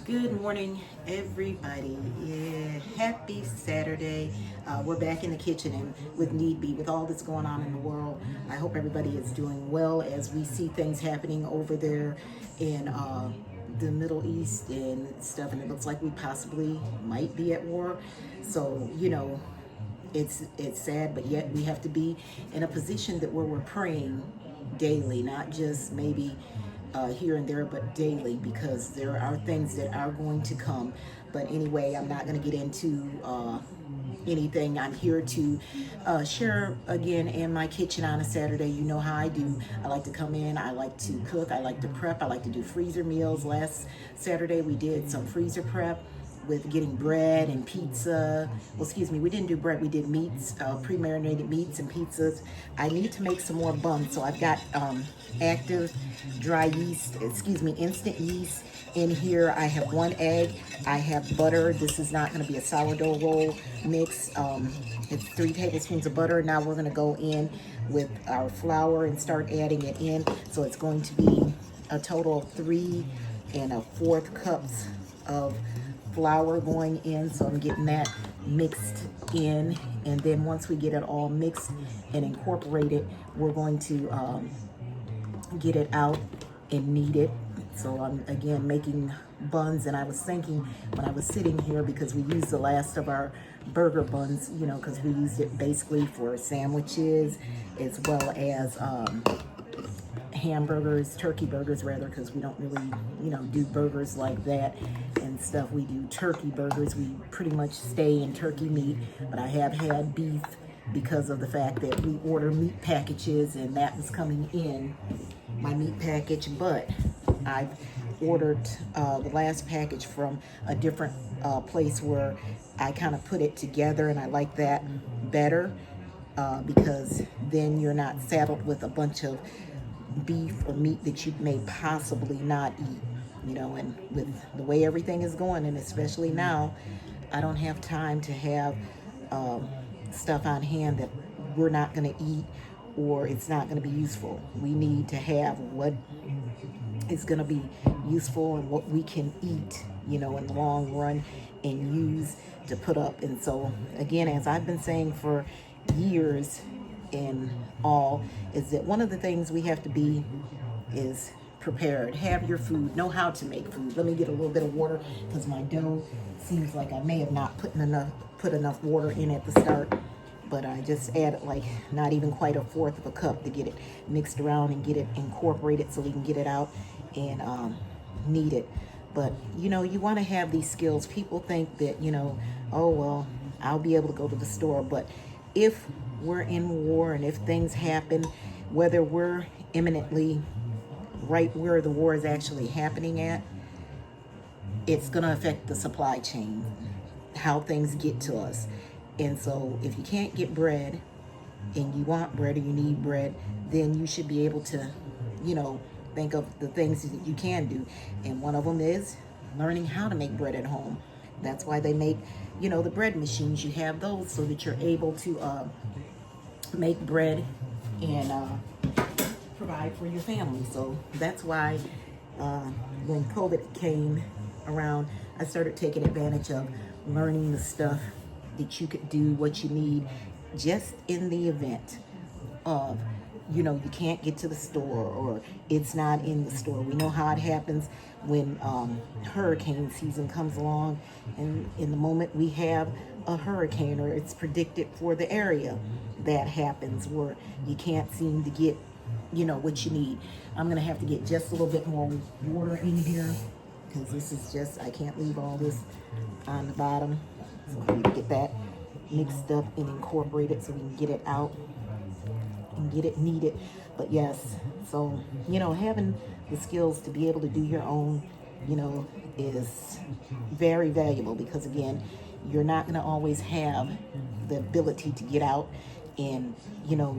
Good morning, everybody. Yeah, happy Saturday. We're back in the kitchen and with need be, with all that's going on in the world. I hope everybody is doing well as we see things happening over there in the Middle East and stuff. And it looks like we possibly might be at war. So, it's sad, but yet we have to be in a position that where we're praying daily, not just maybe here and there, but daily, because there are things that are going to come. But anyway, I'm not going to get into anything. I'm here to share again in my kitchen on a Saturday. You know how I do. I like to come in, I like to cook, I like to prep, I like to do freezer meals. Last Saturday we did some freezer prep with getting bread and pizza. Well, excuse me, we didn't do bread, we did meats, pre-marinated meats and pizzas. I need to make some more buns, so I've got active dry yeast, instant yeast in here. I have one egg, I have butter. This is not gonna be a sourdough roll mix. It's 3 tablespoons of butter. Now we're gonna go in with our flour and start adding it in. So it's going to be a total of 3 1/4 cups of flour going in. So I'm getting that mixed in, and then once we get it all mixed and incorporated, we're going to get it out and knead it. So I'm again making buns, and I was thinking when I was sitting here, because we used the last of our burger buns, because we used it basically for sandwiches as well as hamburgers, turkey burgers rather, because we don't really, do burgers like that and stuff. We do turkey burgers. We pretty much stay in turkey meat, but I have had beef because of the fact that we order meat packages, and that was coming in my meat package. But I've ordered the last package from a different place where I kind of put it together, and I like that better because then you're not saddled with a bunch of beef or meat that you may possibly not eat, and with the way everything is going, and especially now, I don't have time to have stuff on hand that we're not going to eat or it's not going to be useful. We need to have what is going to be useful and what we can eat, in the long run and use to put up. And so, again, as I've been saying for years and all, is that one of the things we have to be is prepared. Have your food, know how to make food. Let me get a little bit of water because my dough seems like I may have not put enough water in at the start, but I just added like not even quite 1/4 of a cup to get it mixed around and get it incorporated so we can get it out and knead it. But you want to have these skills. People think that oh well, I'll be able to go to the store, but if we're in war and if things happen, whether we're imminently right where the war is actually happening at, it's going to affect the supply chain, how things get to us. And so if you can't get bread and you want bread or you need bread, then you should be able to, think of the things that you can do. And one of them is learning how to make bread at home. That's why they make, the bread machines. You have those so that you're able to make bread and provide for your family. So that's why when COVID came around, I started taking advantage of learning the stuff that you could do, what you need, just in the event of, you can't get to the store or it's not in the store. We know how it happens when hurricane season comes along, and in the moment we have a hurricane or it's predicted for the area, that happens where you can't seem to get what you need. I'm gonna have to get just a little bit more water in here because this is just, I can't leave all this on the bottom. So I need to get that mixed up and incorporated so we can get it out and get it kneaded. But yes, so having the skills to be able to do your own is very valuable, because again, you're not going to always have the ability to get out and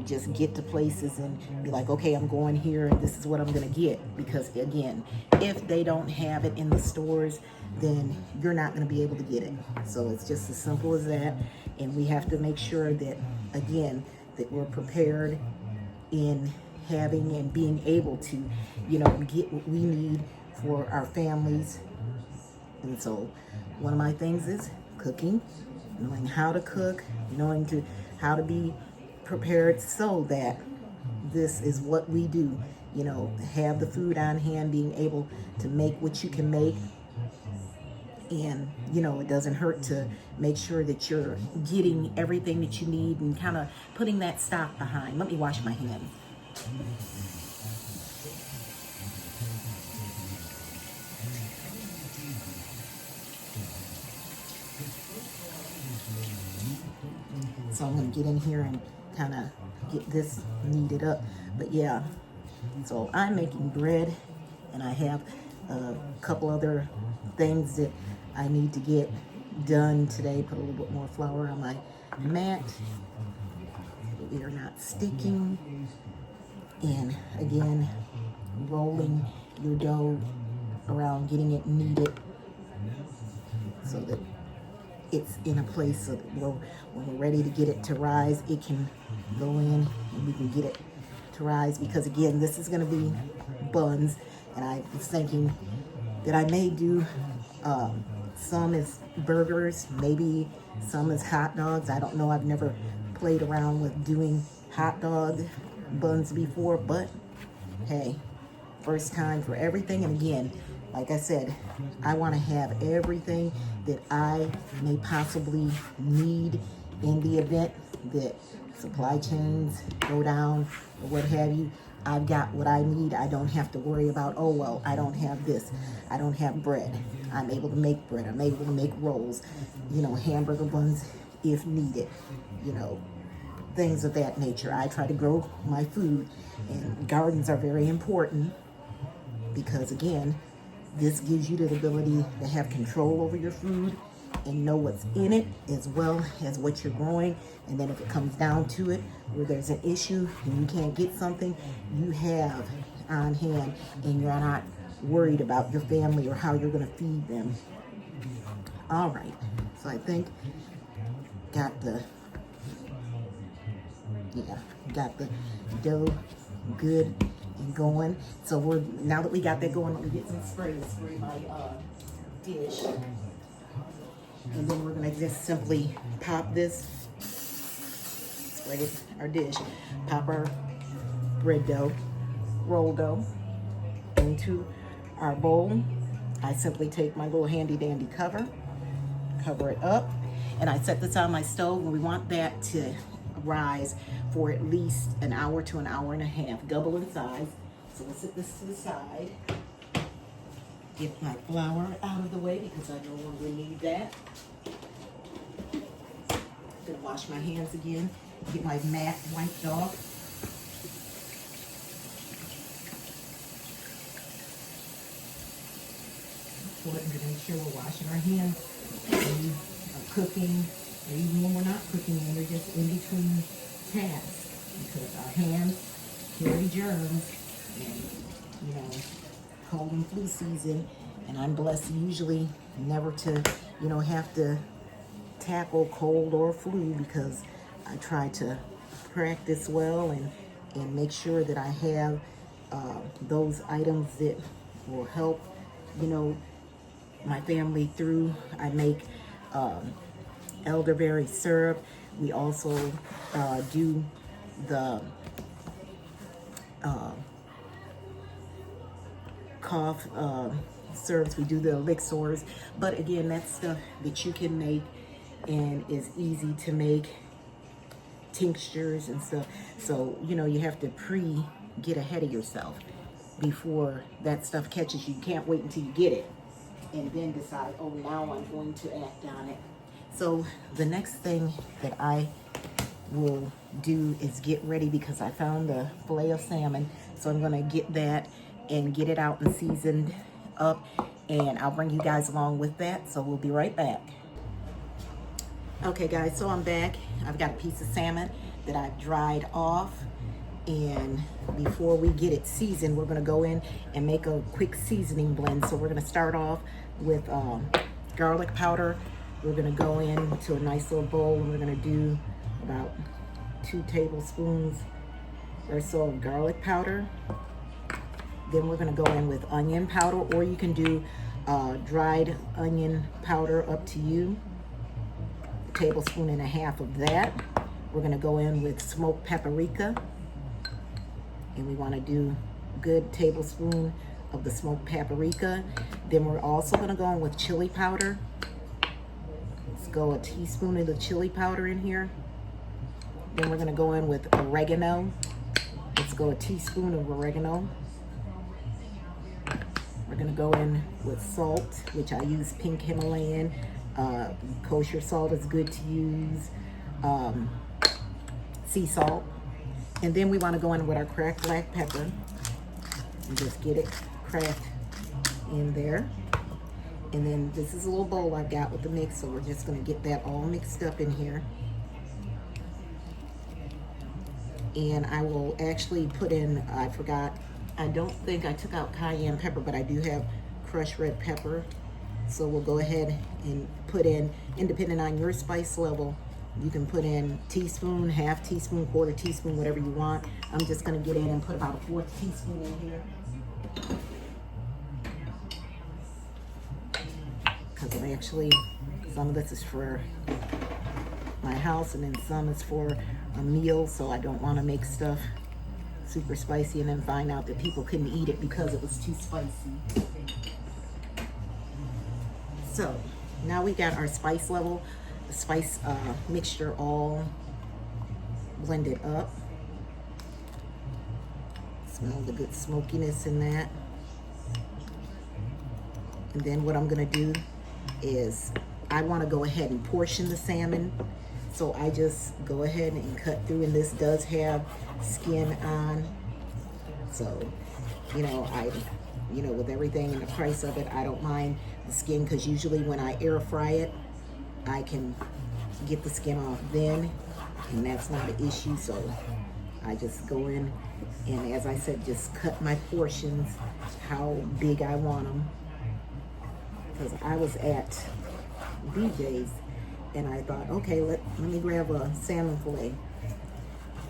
just get to places and be like, okay, I'm going here and this is what I'm going to get. Because again, if they don't have it in the stores, then you're not going to be able to get it. So it's just as simple as that. And we have to make sure that, again, that we're prepared in having and being able to get what we need for our families And so one of my things is cooking, knowing how to cook, how to be prepared so that this is what we do. Have the food on hand, being able to make what you can make. And, it doesn't hurt to make sure that you're getting everything that you need and kind of putting that stock behind. Let me wash my hands. So I'm going to get in here and kind of get this kneaded up. But yeah, so I'm making bread, and I have a couple other things that I need to get done today. Put a little bit more flour on my mat. We are not sticking. And again, rolling your dough around, getting it kneaded so that it's in a place so that when we're ready to get it to rise, it can go in and we can get it to rise. Because again, this is going to be buns, and I was thinking that I may do some as burgers, maybe some as hot dogs. I don't know. I've never played around with doing hot dog buns before, but hey, first time for everything. And again, like I said, I want to have everything that I may possibly need in the event that supply chains go down or what have you. I've got what I need. I don't have to worry about, oh, well, I don't have this. I don't have bread. I'm able to make bread. I'm able to make rolls, hamburger buns if needed, things of that nature. I try to grow my food, and gardens are very important because, again, this gives you the ability to have control over your food and know what's in it as well as what you're growing. And then if it comes down to it, where there's an issue and you can't get something, you have on hand, and you're not worried about your family or how you're going to feed them. All right, so I think got the dough good and going. So now that we got that going, let me get some spray to spray my dish. And then we're gonna just simply pop this, spray our dish, pop our bread dough, roll dough into our bowl. I simply take my little handy dandy cover it up, and I set this on my stove, and we want that to rise for at least an hour to an hour and a half, double in size. So we'll set this to the side. Get my flour out of the way because I no longer need that. Gonna wash my hands again, get my mat wiped off. Important to make sure we're washing our hands when we are cooking, or even when we're not cooking, when we're just in between tasks, because our hands carry germs, and cold and flu season, and I'm blessed usually never to have to tackle cold or flu, because I try to practice well and make sure that I have those items that will help my family through. I make elderberry syrup. We also do the cough syrups. We do the elixirs, but again, that's stuff that you can make and is easy to make, tinctures and stuff. So you have to get ahead of yourself before that stuff catches you. You can't wait until you get it and then decide, oh, now I'm going to act on it. So the next thing that I will do is get ready, because I found the fillet of salmon. So I'm gonna get that and get it out and seasoned up, and I'll bring you guys along with that. So we'll be right back. Okay guys, so I'm back. I've got a piece of salmon that I've dried off, and before we get it seasoned, we're gonna go in and make a quick seasoning blend. So we're gonna start off with garlic powder. We're gonna go into a nice little bowl, and we're gonna do about 2 tablespoons or so of garlic powder. Then we're gonna go in with onion powder, or you can do dried onion powder, up to you. A tablespoon and a half of that. We're gonna go in with smoked paprika, and we wanna do a good tablespoon of the smoked paprika. Then we're also gonna go in with chili powder. Let's go a teaspoon of the chili powder in here. Then we're gonna go in with oregano. Let's go a teaspoon of oregano. We're gonna go in with salt, which I use pink Himalayan. Kosher salt is good to use. Sea salt. And then we wanna go in with our cracked black pepper and just get it cracked in there. And then this is a little bowl I've got with the mix, so we're just gonna get that all mixed up in here. And I will actually put in, I forgot, I don't think I took out cayenne pepper, but I do have crushed red pepper. So we'll go ahead and put in, and depending on your spice level, you can put in teaspoon, half teaspoon, quarter teaspoon, whatever you want. I'm just gonna get in and put about a 1/4 teaspoon in here. Because I'm actually, some of this is for my house and then some is for a meal, so I don't wanna make stuff super spicy and then find out that people couldn't eat it because it was too spicy. So now we got our spice level, the spice mixture all blended up. Smell the good smokiness in that. And then what I'm gonna do is I wanna go ahead and portion the salmon. So I just go ahead and cut through, and this does have skin on. So, you know, with everything and the price of it, I don't mind the skin, because usually when I air fry it, I can get the skin off then, and that's not an issue. So I just go in and, as I said, just cut my portions how big I want them. Because I was at BJ's and I thought, okay, let me grab a salmon fillet.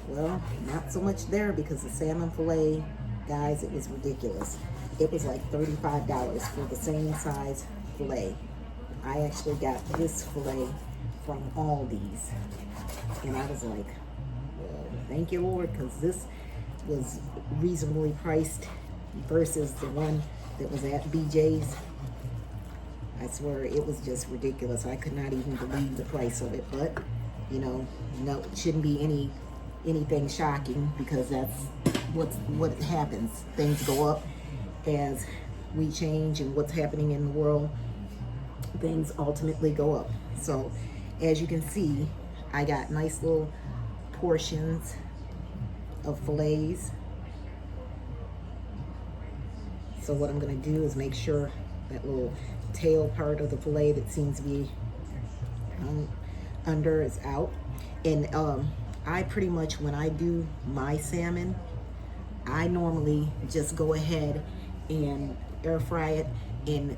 Well, not so much there, because the salmon fillet, guys, it was ridiculous. It was like $35 for the same size fillet. I actually got this fillet from Aldi's, and I was like, well, thank you, Lord, because this was reasonably priced versus the one that was at BJ's. I swear it was just ridiculous. I could not even believe the price of it, but you know, no, it shouldn't be anything shocking, because that's what happens. Things go up as we change, and what's happening in the world, things ultimately go up. So as you can see, I got nice little portions of fillets. So what I'm gonna do is make sure that little tail part of the fillet that seems to be under is out. And I pretty much, when I do my salmon, I normally just go ahead and air fry it. And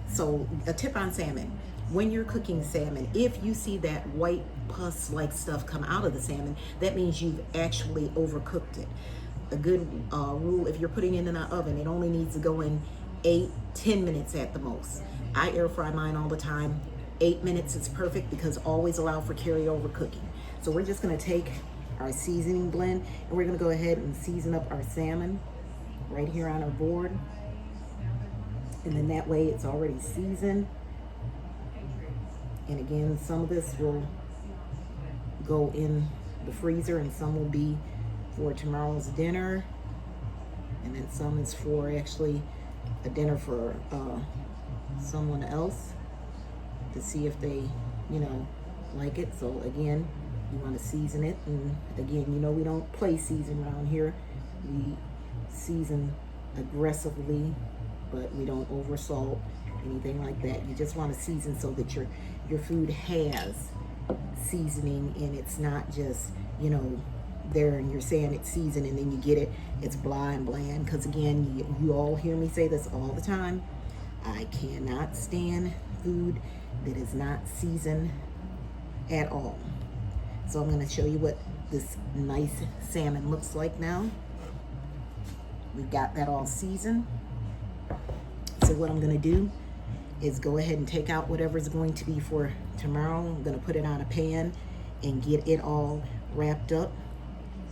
so a tip on salmon, when you're cooking salmon, if you see that white pus like stuff come out of the salmon, that means you've actually overcooked it. A good rule, if you're putting it in an oven, it only needs to go in 8-10 minutes at the most. I air fry mine all the time. 8 minutes is perfect, because always allow for carryover cooking. So we're just gonna take our seasoning blend, and we're gonna go ahead and season up our salmon right here on our board. And then that way it's already seasoned. And again, some of this will go in the freezer, and some will be for tomorrow's dinner. And then some is for actually a dinner for someone else, to see if they, you know, like it. So again, you want to season it. And again, you know, we don't play season around here. We season aggressively, but we don't over salt, anything like that. You just want to season so that your food has seasoning, and it's not just, you know, there and you're saying it's seasoned and then you get it, it's blah and bland. Because again, you all hear me say this all the time, I cannot stand food that is not seasoned at all. So I'm going to show you what this nice salmon looks like now. We've got that all seasoned. So what I'm going to do is go ahead and take out whatever's going to be for tomorrow. I'm gonna put it on a pan and get it all wrapped up.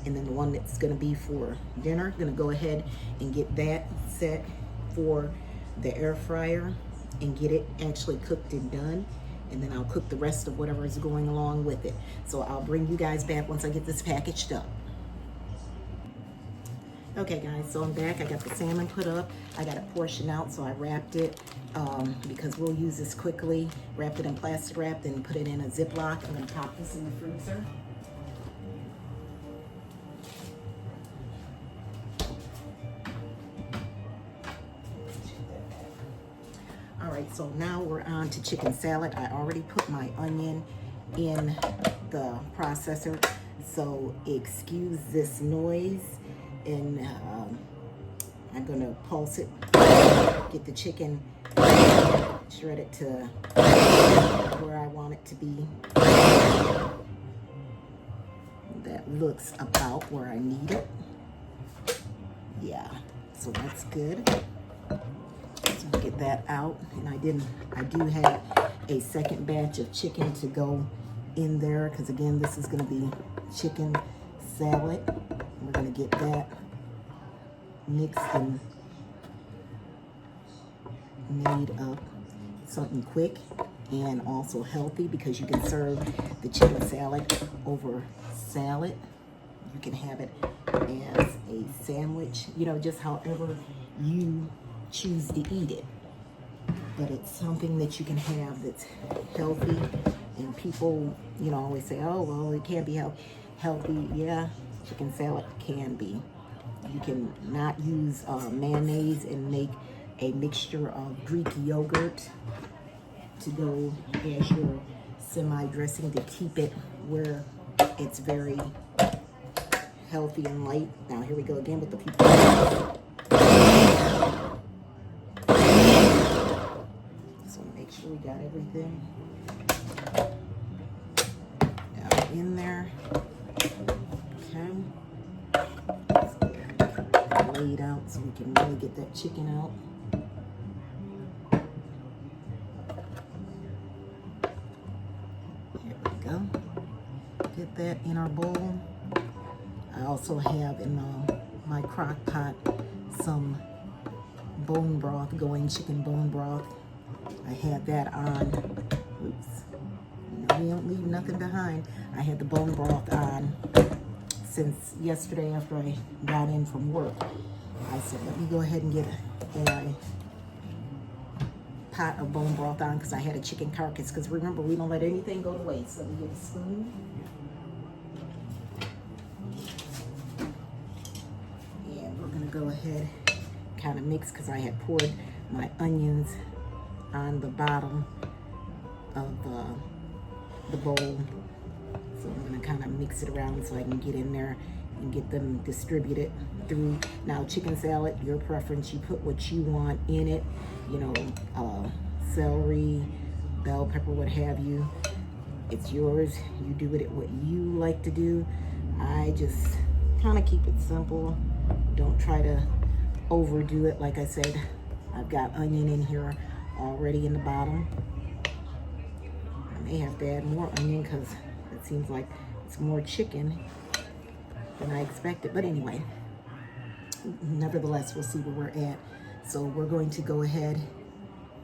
And then the one that's gonna be for dinner, I'm gonna go ahead and get that set for the air fryer and get it actually cooked and done. And then I'll cook the rest of whatever is going along with it. So I'll bring you guys back once I get this packaged up. Okay guys, so I'm back. I got the salmon put up. I got a portion out, so I wrapped it because we'll use this quickly. Wrapped it in plastic wrap, then put it in a Ziploc. I'm gonna pop this in the freezer. All right, so now we're on to chicken salad. I already put my onion in the processor, so excuse this noise. And I'm gonna pulse it, get the chicken shredded to where I want it to be. That looks about where I need it. Yeah, so that's good. So get that out. And I do have a second batch of chicken to go in there, because again, this is gonna be chicken salad. We're gonna get that mixed and made up, something quick and also healthy, because you can serve the chicken salad over salad. You can have it as a sandwich, you know, just however you choose to eat it. But it's something that you can have that's healthy, and people, you know, always say, oh, well, it can't be healthy. Yeah, chicken salad can be. You can not use mayonnaise and make a mixture of Greek yogurt to go as your semi-dressing to keep it where it's very healthy and light. Now here we go again with the people. So make sure we got everything in there. Okay. Laid out so we can really get that chicken out. There we go. Get that in our bowl. I also have in my crock pot some bone broth going, chicken bone broth. I had that on. Oops. We don't leave nothing behind. I had the bone broth on since yesterday after I got in from work. I said, let me go ahead and get a pot of bone broth on, because I had a chicken carcass, because remember, we don't let anything go to waste. Let me get a spoon. And we're gonna go ahead, kind of mix, because I had poured my onions on the bottom of the bowl. So I'm gonna kind of mix it around so I can get in there and get them distributed through. Now, chicken salad, your preference, you put what you want in it, you know, celery, bell pepper, what have you. It's yours. You do with it what you like to do. I just kind of keep it simple. Don't try to overdo it. Like I said, I've got onion in here already in the bottom. I may have to add more onion because it seems like it's more chicken than I expected. But anyway, nevertheless, we'll see where we're at. So we're going to go ahead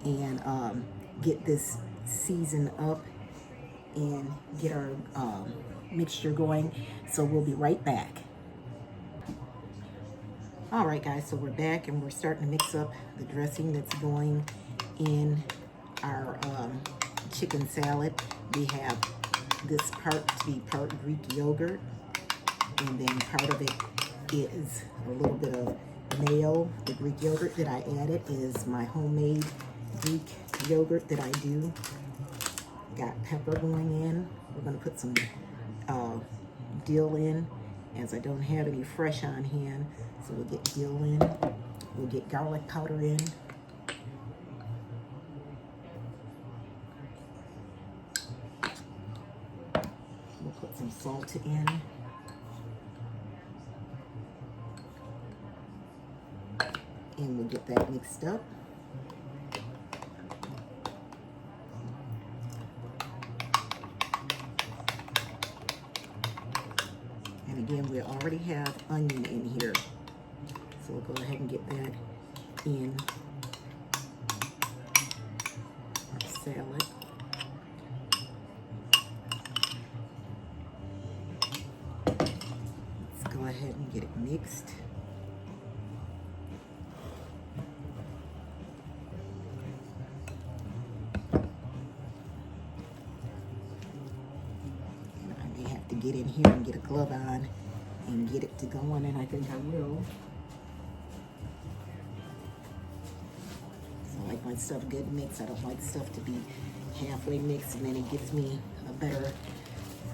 and get this seasoned up and get our mixture going. So we'll be right back. All right, guys, so we're back and we're starting to mix up the dressing that's going in our chicken salad. We have this part to be part Greek yogurt, and then part of it is a little bit of mayo. The Greek yogurt that I added is my homemade Greek yogurt that I do. Got pepper going in. We're gonna put some dill in, as I don't have any fresh on hand. So we'll get dill in. We'll get garlic powder in. We'll put some salt in. And we'll get that mixed up. again, we already have onion in here. So we'll go ahead and get that in our salad. Let's go ahead and get it mixed. To get in here and get a glove on and get it to going, and I think I will. So I like my stuff good mixed. I don't like stuff to be halfway mixed, and then it gives me a better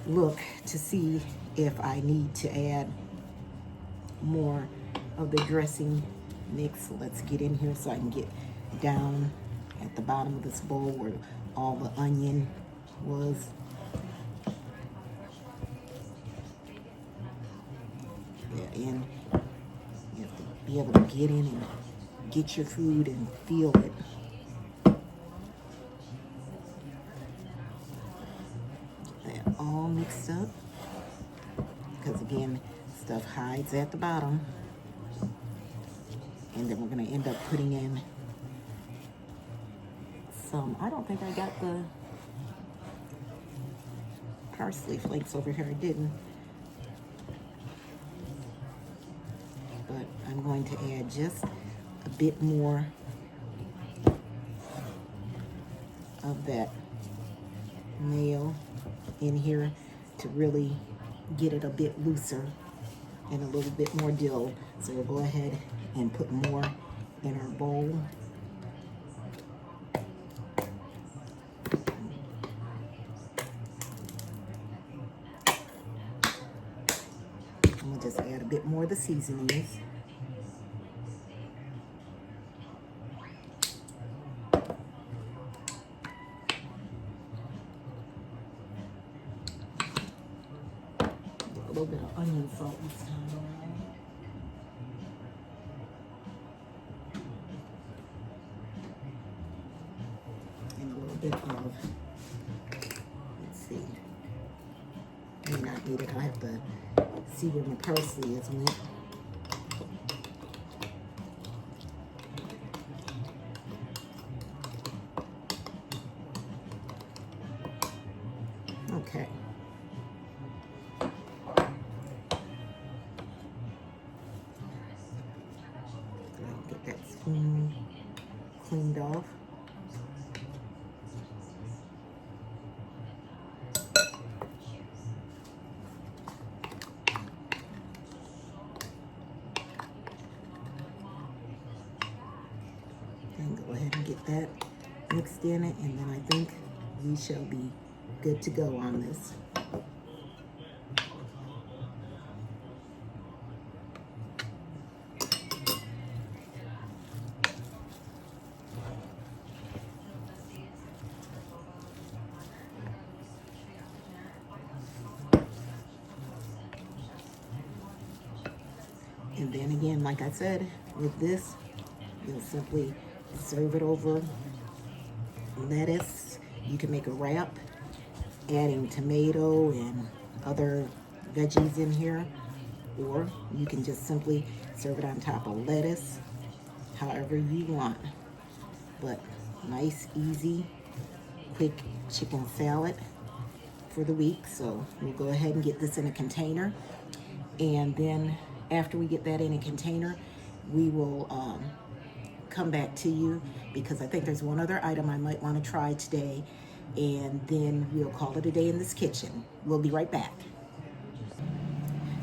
look to see if I need to add more of the dressing mix. So let's get in here so I can get down at the bottom of this bowl where all the onion was. And you have to be able to get in and get your food and feel it. Get that all mixed up, because again, stuff hides at the bottom. And then we're going to end up putting in some, I don't think I got the parsley flakes over here. I didn't. But I'm going to add just a bit more of that mayo in here to really get it a bit looser, and a little bit more dill. So we'll go ahead and put more in our bowl. And we'll just add a bit more of the seasonings. A little bit of onion salt this time around. And a little bit of, let's see, may not need it. I'll have to see where my parsley is went. Okay. Get that spoon cleaned off. And go ahead and get that mixed in it, and then I think we shall be good to go on this. And then again, like I said, with this, you'll simply serve it over lettuce. You can make a wrap, adding tomato and other veggies in here, or you can just simply serve it on top of lettuce, however you want. But nice, easy, quick chicken salad for the week. So we'll go ahead and get this in a container, and then after we get that in a container, we will come back to you, because I think there's one other item I might want to try today, and then we'll call it a day in this kitchen. We'll be right back.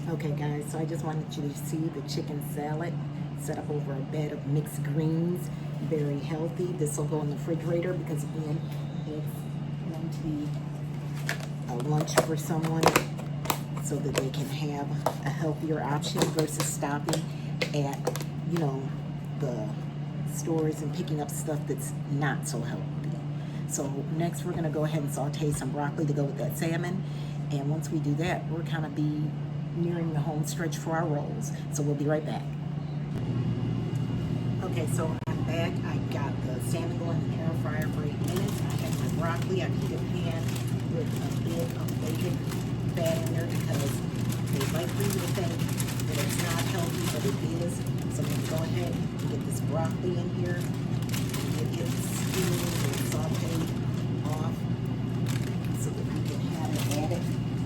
Okay guys, so I just wanted you to see the chicken salad set up over a bed of mixed greens. Very healthy. This will go in the refrigerator because again, it's going to be a lunch for someone, so that they can have a healthier option versus stopping at, you know, the stores and picking up stuff that's not so healthy. So next we're gonna go ahead and saute some broccoli to go with that salmon. And once we do that, we're kind of be nearing the home stretch for our rolls. So we'll be right back. Okay, so I'm back. I got the salmon going in the air fryer for 8 minutes. I have my broccoli. I heated a pan with a bit of bacon fat in there because They like for you to think that it's not healthy, but it is. So I'm going to go ahead and get this broccoli in here and get it steamed and sauteed off so that we can have it added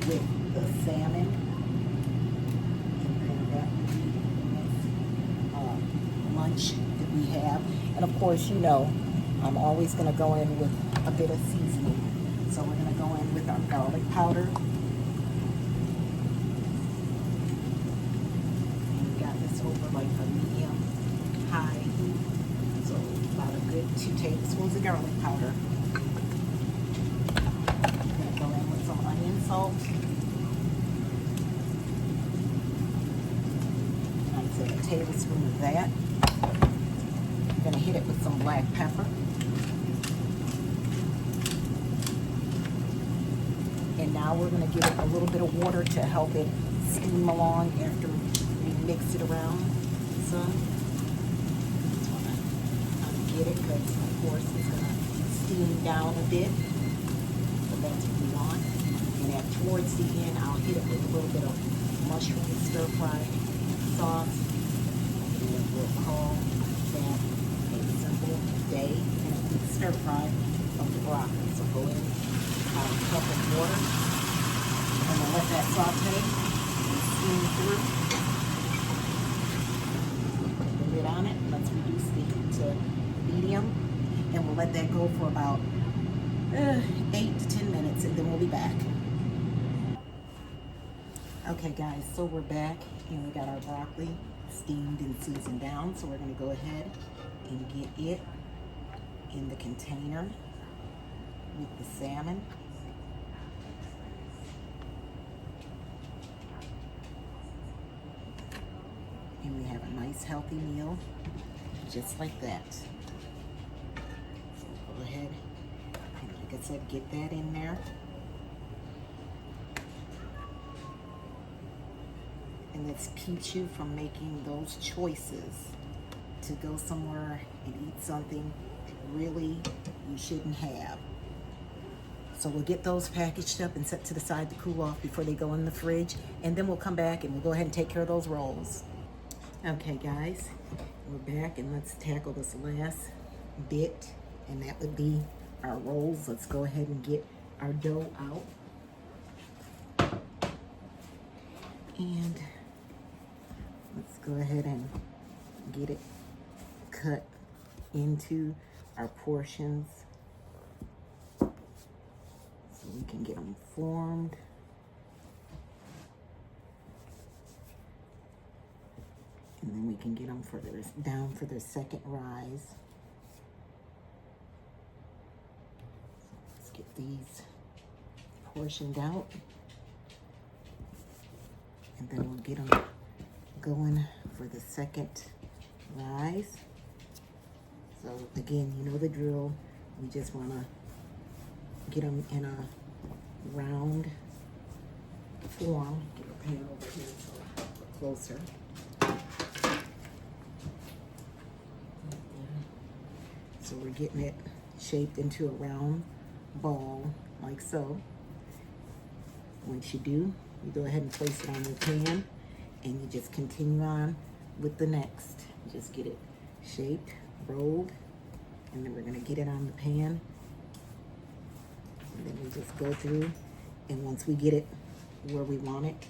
with the salmon. And then that will be the next lunch that we have. And of course, you know, I'm always going to go in with a bit of seasoning. So we're going to go in with our garlic powder. Over like a medium high heat, so about a good 2 tablespoons of garlic powder. I'm going to go in with some onion salt. I'd say a tablespoon of that. I'm going to hit it with some black pepper. And now we're going to give it a little bit of water to help it steam along after mix it around some. Just want to get it because, of course, it's going to steam down a bit. But that's what we want. And towards the end, I'll hit it with a little bit of mushroom stir-fry sauce. And we'll call that a simple day and a quick stir-fry of the broccoli. So go in about a cup of water. And then let that saute and steam through. On it. Let's reduce the heat to medium, and we'll let that go for about 8 to 10 minutes, and then we'll be back. Okay guys, so we're back and we got our broccoli steamed and seasoned down, so we're going to go ahead and get it in the container with the salmon. And we have a nice healthy meal just like that. So go ahead and, like I said, get that in there. And this keeps you from making those choices to go somewhere and eat something that really you shouldn't have. So we'll get those packaged up and set to the side to cool off before they go in the fridge. And then we'll come back and we'll go ahead and take care of those rolls. Okay guys, we're back and let's tackle this last bit, and that would be our rolls. Let's go ahead and get our dough out. And let's go ahead and get it cut into our portions so we can get them formed. And then we can get them down for their second rise. So let's get these portioned out. And then we'll get them going for the second rise. So again, you know the drill. We just want to get them in a round form. Get our pan over here so we're closer. So we're getting it shaped into a round ball, like so. Once you do, you go ahead and place it on your pan, and you just continue on with the next. You just get it shaped, rolled, and then we're gonna get it on the pan. And then we just go through, and once we get it where we want it,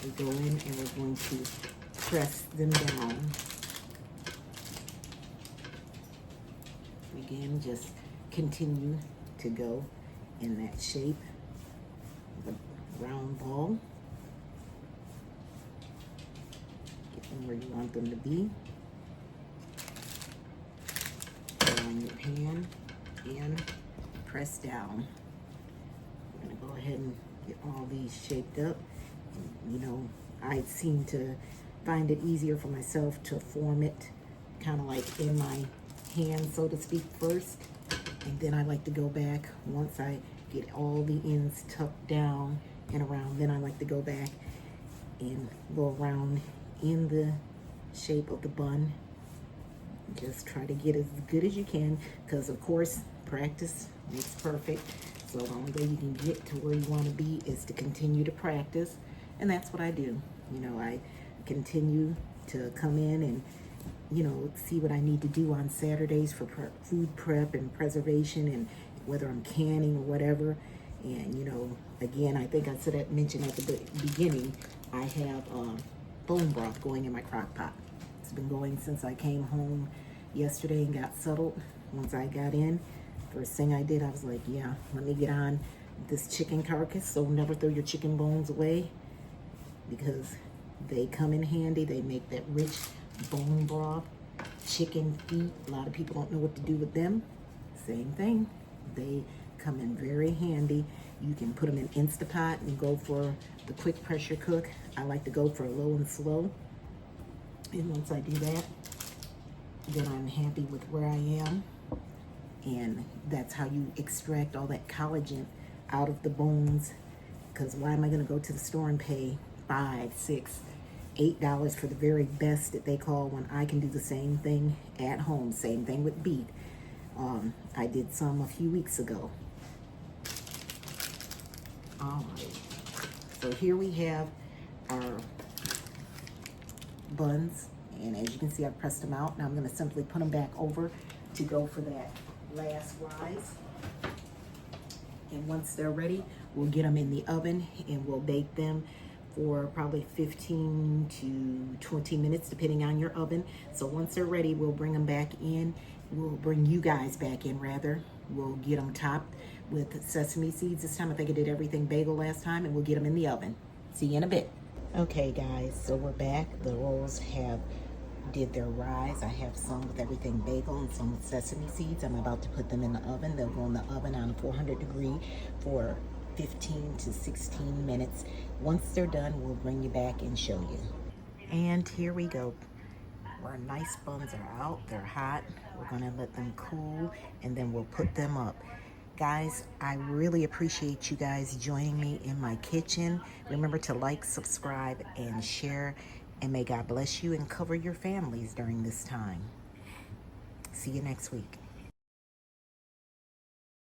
we go in and we're going to press them down. Again, just continue to go in that shape, the round ball. Get them where you want them to be. Put on your pan and press down. We're gonna go ahead and get all these shaped up. And, you know, I seem to find it easier for myself to form it kind of like in my hand, so to speak, first, and then I like to go back once I get all the ends tucked down and around. Then I like to go back and go around in the shape of the bun. Just try to get as good as you can, because of course practice makes perfect. So the only way you can get to where you want to be is to continue to practice. And that's what I do. You know, I continue to come in and, you know, see what I need to do on Saturdays for food prep and preservation, and whether I'm canning or whatever. And, you know, again, I think I mentioned at the beginning, I have bone broth going in my crock pot. It's been going since I came home yesterday and got settled. Once I got in, first thing I did, I was like, yeah, let me get on this chicken carcass. So never throw your chicken bones away, because they come in handy. They make that rich bone broth. Chicken feet, a lot of people don't know what to do with them. Same thing. They come in very handy. You can put them in Instapot and go for the quick pressure cook. I like to go for low and slow. And once I do that, then I'm happy with where I am. And that's how you extract all that collagen out of the bones. Because why am I going to go to the store and pay $5, $6, $8 for the very best that they call, when I can do the same thing at home? Same thing with beef. I did some a few weeks ago. All right. So here we have our buns. And as you can see, I've pressed them out. Now I'm going to simply put them back over to go for that last rise. And once they're ready, we'll get them in the oven and we'll bake them for probably 15 to 20 minutes, depending on your oven. So once they're ready, we'll bring them back in. We'll bring you guys back in, rather. We'll get them topped with sesame seeds this time. I think I did everything bagel last time, and we'll get them in the oven. See you in a bit. Okay, guys, so we're back. The rolls did their rise. I have some with everything bagel and some with sesame seeds. I'm about to put them in the oven. They'll go in the oven on 400 degree for 15 to 16 minutes. Once they're done, we'll bring you back and show you. And here we go. Our nice buns are out. They're hot. We're gonna let them cool, and then we'll put them up. Guys, I really appreciate you guys joining me in my kitchen. Remember to like, subscribe, and share. And may God bless you and cover your families during this time. See you next week.